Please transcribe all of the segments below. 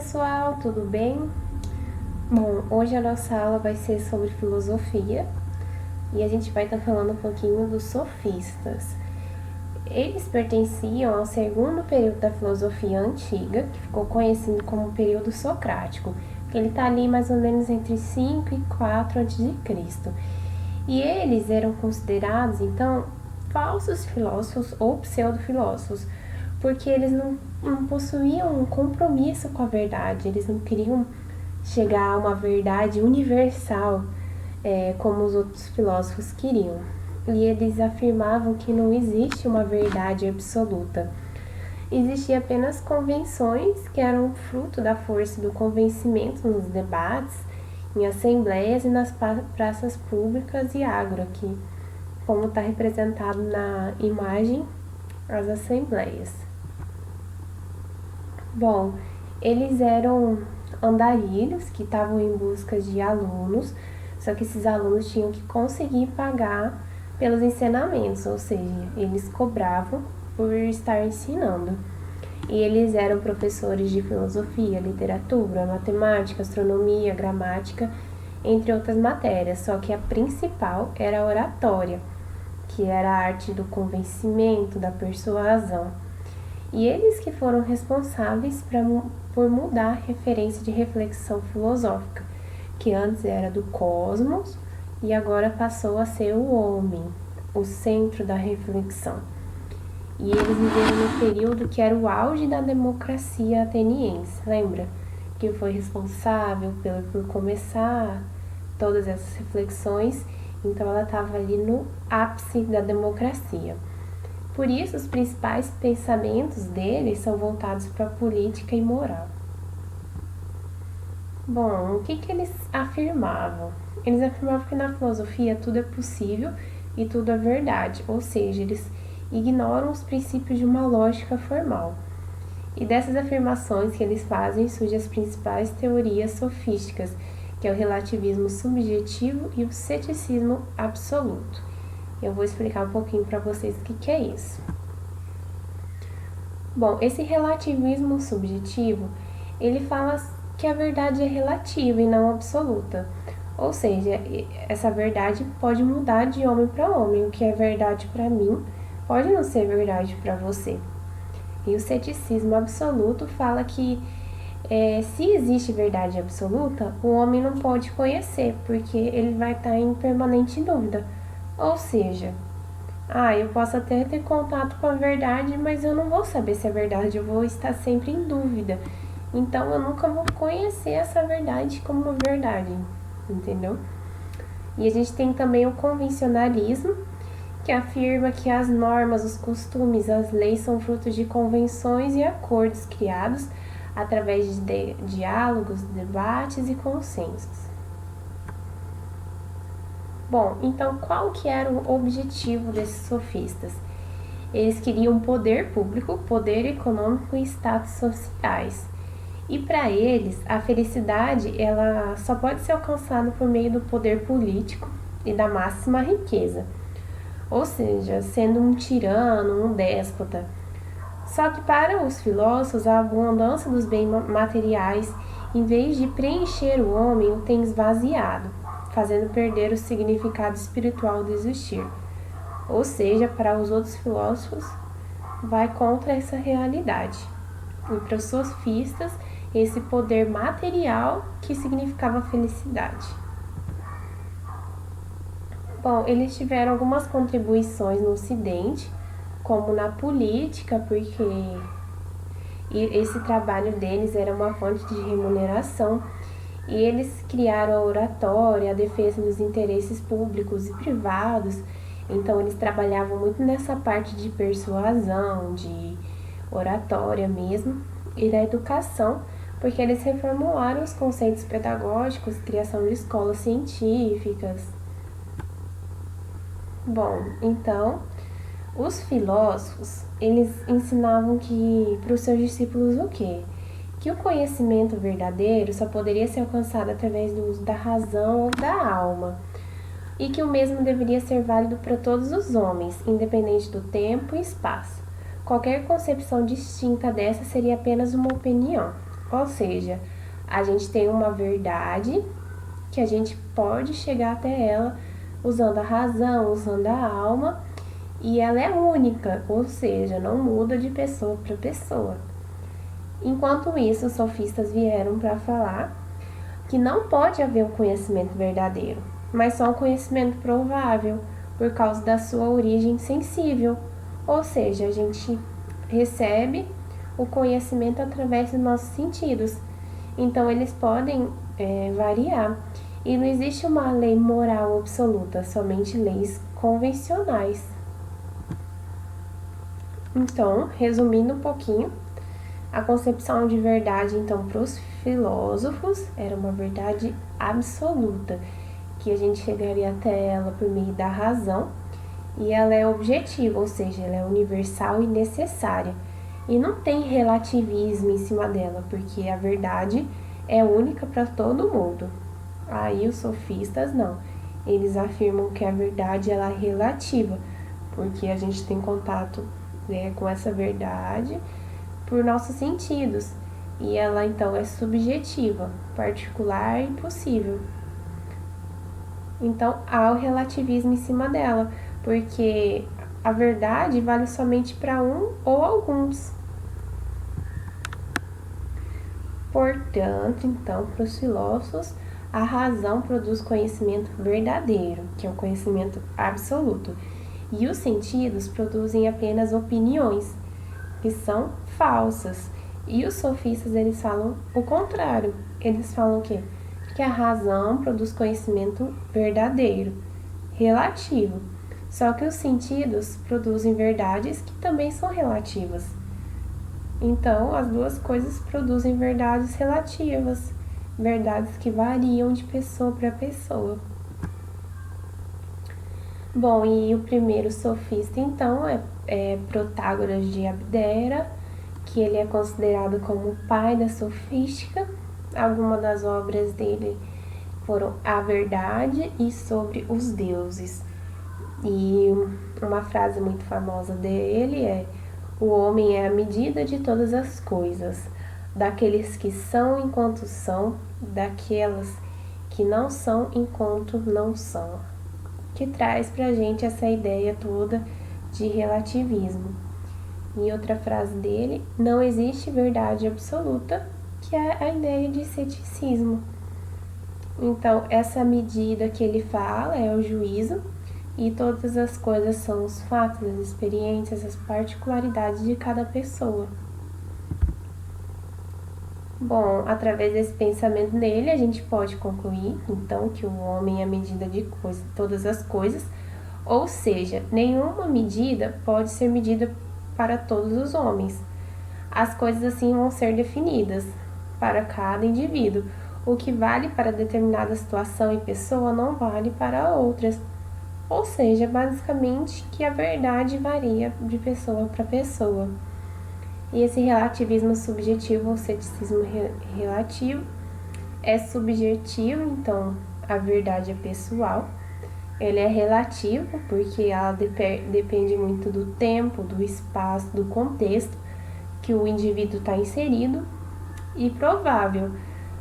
pessoal, tudo bem? Bom, hoje a nossa aula vai ser sobre filosofia e a gente vai estar falando um pouquinho dos sofistas. Eles pertenciam ao segundo período da filosofia antiga, que ficou conhecido como período socrático, que ele está ali mais ou menos entre 5 e 4 a.C. E eles eram considerados, então, falsos filósofos ou pseudo-filósofos, porque eles não possuíam um compromisso com a verdade, eles não queriam chegar a uma verdade universal, como os outros filósofos queriam. E eles afirmavam que não existe uma verdade absoluta. Existiam apenas convenções que eram fruto da força do convencimento nos debates, em assembleias e nas praças públicas e agro, que como está representado na imagem, as assembleias. Bom, eles eram andarilhos que estavam em busca de alunos, só que esses alunos tinham que conseguir pagar pelos ensinamentos, ou seja, eles cobravam por estar ensinando. E eles eram professores de filosofia, literatura, matemática, astronomia, gramática, entre outras matérias, só que a principal era a oratória, que era a arte do convencimento, da persuasão. E eles que foram responsáveis por mudar a referência de reflexão filosófica, que antes era do cosmos e agora passou a ser o homem, o centro da reflexão. E eles viveram no período que era o auge da democracia ateniense, lembra? Que foi responsável por começar todas essas reflexões, então ela estava ali no ápice da democracia. Por isso, os principais pensamentos deles são voltados para a política e moral. Bom, o que eles afirmavam? Eles afirmavam que na filosofia tudo é possível e tudo é verdade, ou seja, eles ignoram os princípios de uma lógica formal. E dessas afirmações que eles fazem surgem as principais teorias sofísticas, que é o relativismo subjetivo e o ceticismo absoluto. Eu vou explicar um pouquinho para vocês o que é isso. Bom, esse relativismo subjetivo, ele fala que a verdade é relativa e não absoluta. Ou seja, essa verdade pode mudar de homem para homem. O que é verdade para mim pode não ser verdade para você. E o ceticismo absoluto fala que se existe verdade absoluta, o homem não pode conhecer, porque ele vai estar em permanente dúvida. Ou seja, eu posso até ter contato com a verdade, mas eu não vou saber se é verdade, eu vou estar sempre em dúvida. Então eu nunca vou conhecer essa verdade como uma verdade, entendeu? E a gente tem também o convencionalismo, que afirma que as normas, os costumes, as leis são frutos de convenções e acordos criados através de diálogos, debates e consensos. Bom, então qual que era o objetivo desses sofistas? Eles queriam poder público, poder econômico e status sociais. E para eles, a felicidade ela só pode ser alcançada por meio do poder político e da máxima riqueza. Ou seja, sendo um tirano, um déspota. Só que para os filósofos, a abundância dos bens materiais, em vez de preencher o homem, o tem esvaziado, fazendo perder o significado espiritual do existir. Ou seja, para os outros filósofos, vai contra essa realidade. E para os sofistas, esse poder material que significava felicidade. Bom, eles tiveram algumas contribuições no Ocidente, como na política, porque esse trabalho deles era uma fonte de remuneração, e eles criaram a oratória, a defesa dos interesses públicos e privados. Então eles trabalhavam muito nessa parte de persuasão, de oratória mesmo, e da educação, porque eles reformularam os conceitos pedagógicos, criação de escolas científicas. Bom, então, os filósofos, eles ensinavam que para os seus discípulos o quê? Que o conhecimento verdadeiro só poderia ser alcançado através do uso da razão ou da alma, e que o mesmo deveria ser válido para todos os homens, independente do tempo e espaço. Qualquer concepção distinta dessa seria apenas uma opinião. Ou seja, a gente tem uma verdade que a gente pode chegar até ela usando a razão, usando a alma, e ela é única, ou seja, não muda de pessoa para pessoa. Enquanto isso, os sofistas vieram para falar que não pode haver um conhecimento verdadeiro, mas só um conhecimento provável, por causa da sua origem sensível. Ou seja, a gente recebe o conhecimento através dos nossos sentidos. Então, eles podem variar. E não existe uma lei moral absoluta, somente leis convencionais. Então, resumindo um pouquinho, a concepção de verdade, então, para os filósofos, era uma verdade absoluta, que a gente chegaria até ela por meio da razão, e ela é objetiva, ou seja, ela é universal e necessária. E não tem relativismo em cima dela, porque a verdade é única para todo mundo. Aí os sofistas não. Eles afirmam que a verdade ela é relativa, porque a gente tem contato, né, com essa verdade por nossos sentidos. E ela então é subjetiva, particular e possível. Então há o relativismo em cima dela, porque a verdade vale somente para um ou alguns. Portanto, então, para os filósofos, a razão produz conhecimento verdadeiro, que é o conhecimento absoluto, e os sentidos produzem apenas opiniões, que são falsas. E os sofistas, eles falam o contrário. Eles falam o quê? Que a razão produz conhecimento verdadeiro, relativo. Só que os sentidos produzem verdades que também são relativas. Então, as duas coisas produzem verdades relativas, verdades que variam de pessoa para pessoa. Bom, e o primeiro sofista, então, é Protágoras de Abdera, que ele é considerado como o pai da sofística. Algumas das obras dele foram A Verdade e Sobre os Deuses. E uma frase muito famosa dele é: o homem é a medida de todas as coisas, daqueles que são enquanto são, daquelas que não são enquanto não são. Que traz pra gente essa ideia toda de relativismo. E outra frase dele: não existe verdade absoluta, que é a ideia de ceticismo. Então, essa medida que ele fala é o juízo, e todas as coisas são os fatos, as experiências, as particularidades de cada pessoa. Bom, através desse pensamento dele, a gente pode concluir, então, que o homem é a medida de todas as coisas, ou seja, nenhuma medida pode ser medida para todos os homens. As coisas assim vão ser definidas para cada indivíduo. O que vale para determinada situação e pessoa não vale para outras. Ou seja, basicamente que a verdade varia de pessoa para pessoa. E esse relativismo subjetivo, ou ceticismo relativo, é subjetivo, então a verdade é pessoal. Ele é relativo, porque ela depende muito do tempo, do espaço, do contexto que o indivíduo está inserido. E provável,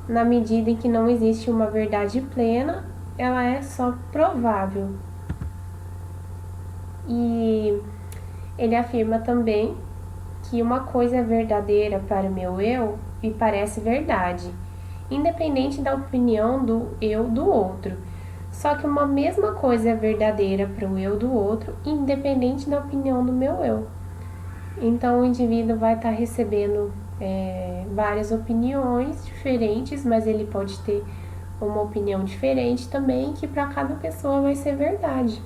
na medida em que não existe uma verdade plena, ela é só provável. E ele afirma também que uma coisa é verdadeira para o meu eu e parece verdade, independente da opinião do eu do outro. Só que uma mesma coisa é verdadeira para o eu do outro, independente da opinião do meu eu. Então o indivíduo vai estar recebendo várias opiniões diferentes, mas ele pode ter uma opinião diferente também, que para cada pessoa vai ser verdade.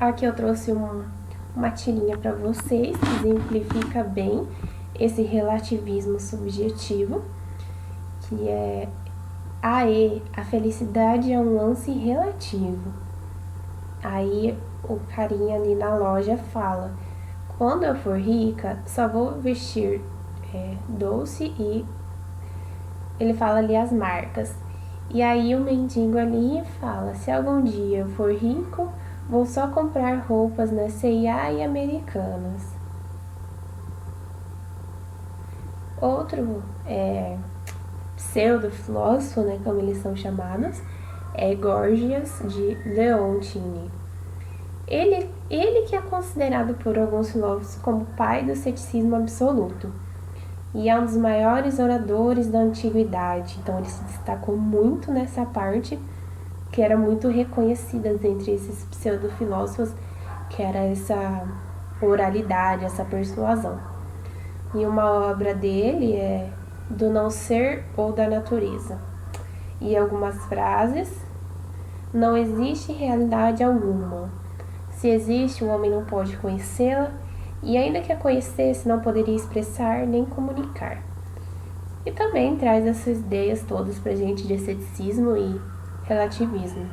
Aqui eu trouxe uma tirinha para vocês que exemplifica bem esse relativismo subjetivo, que é: a felicidade é um lance relativo. Aí o carinha ali na loja fala: quando eu for rica, só vou vestir doce, e ele fala ali as marcas. E aí o mendigo ali fala: se algum dia eu for rico, vou só comprar roupas na C&A e Americanas. Outro pseudo-filósofo, né, como eles são chamados, é Gorgias de Leontini. Ele que é considerado por alguns filósofos como o pai do ceticismo absoluto e é um dos maiores oradores da antiguidade. Então ele se destacou muito nessa parte que era muito reconhecida entre esses pseudo-filósofos, que era essa oralidade, essa persuasão. E uma obra dele é Do Não Ser ou da Natureza. E algumas frases: não existe realidade alguma. Se existe, o homem não pode conhecê-la, e ainda que a conhecesse, não poderia expressar nem comunicar. E também traz essas ideias todas pra gente de ceticismo e relativismo.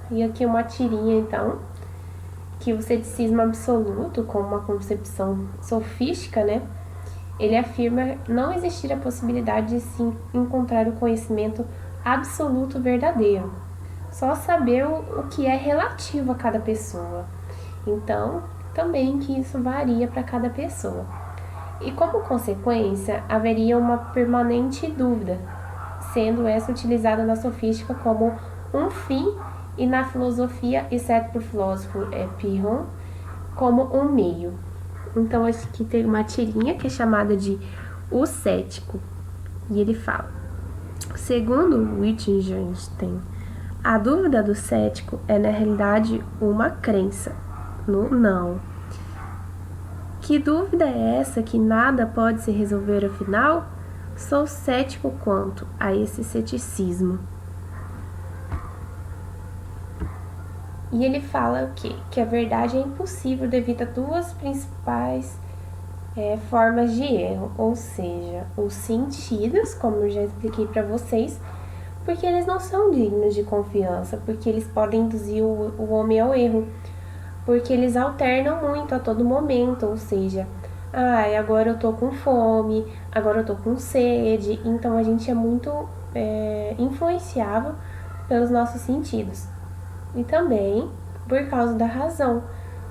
E aqui uma tirinha, então, que o ceticismo absoluto, como uma concepção sofística, né, ele afirma não existir a possibilidade de se encontrar o conhecimento absoluto verdadeiro, só saber o que é relativo a cada pessoa. Então, também que isso varia para cada pessoa. E como consequência, haveria uma permanente dúvida, sendo essa utilizada na sofística como um fim e na filosofia, exceto por filósofo Pyrrhon, como um meio. Então, aqui tem uma tirinha que é chamada de O Cético. E ele fala: segundo Wittgenstein, a dúvida do cético é na realidade uma crença no não. Que dúvida é essa que nada pode se resolver afinal? Sou cético quanto a esse ceticismo. E ele fala o quê? Que a verdade é impossível devido a duas principais formas de erro, ou seja, os sentidos, como eu já expliquei para vocês, porque eles não são dignos de confiança, porque eles podem induzir o homem ao erro, porque eles alternam muito a todo momento, ou seja, agora eu tô com fome, agora eu tô com sede, então a gente é muito influenciável pelos nossos sentidos. E também por causa da razão,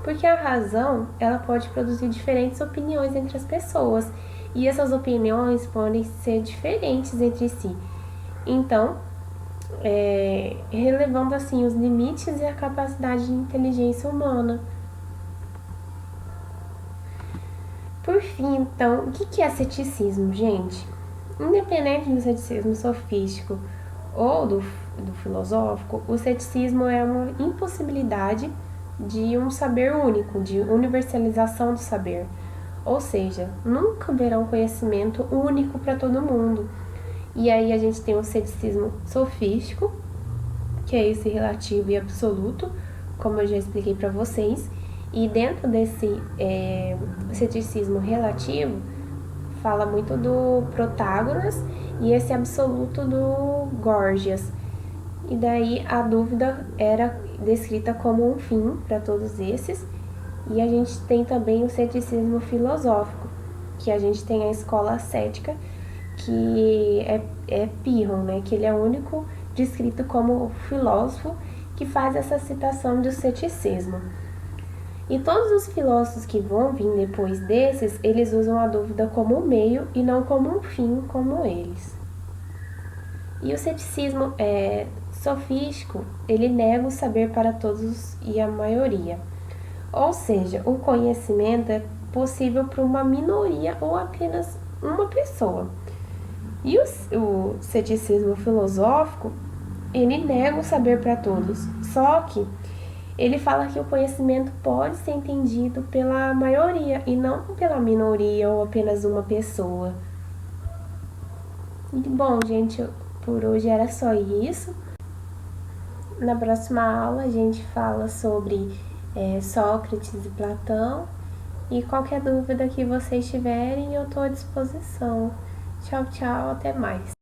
porque a razão ela pode produzir diferentes opiniões entre as pessoas e essas opiniões podem ser diferentes entre si. Então, relevando assim os limites e a capacidade de inteligência humana. Por fim, então, o que é ceticismo, gente? Independente do ceticismo sofístico ou do filosófico, o ceticismo é uma impossibilidade de um saber único, de universalização do saber. Ou seja, nunca haverá um conhecimento único para todo mundo. E aí a gente tem o ceticismo sofístico, que é esse relativo e absoluto, como eu já expliquei para vocês. E dentro desse ceticismo relativo, fala muito do Protágoras e esse absoluto do Gorgias. E daí a dúvida era descrita como um fim para todos esses. E a gente tem também o ceticismo filosófico, que a gente tem a escola cética, que é Pyrrhon, né? Que ele é o único descrito como filósofo que faz essa citação do ceticismo. E todos os filósofos que vão vir depois desses, eles usam a dúvida como um meio e não como um fim, como eles. E o ceticismo sofístico, ele nega o saber para todos e a maioria. Ou seja, o conhecimento é possível para uma minoria ou apenas uma pessoa. E o ceticismo filosófico, ele nega o saber para todos, só que ele fala que o conhecimento pode ser entendido pela maioria e não pela minoria ou apenas uma pessoa. E, bom, gente, por hoje era só isso. Na próxima aula a gente fala sobre Sócrates e Platão. E qualquer dúvida que vocês tiverem, eu estou à disposição. Tchau, tchau, até mais.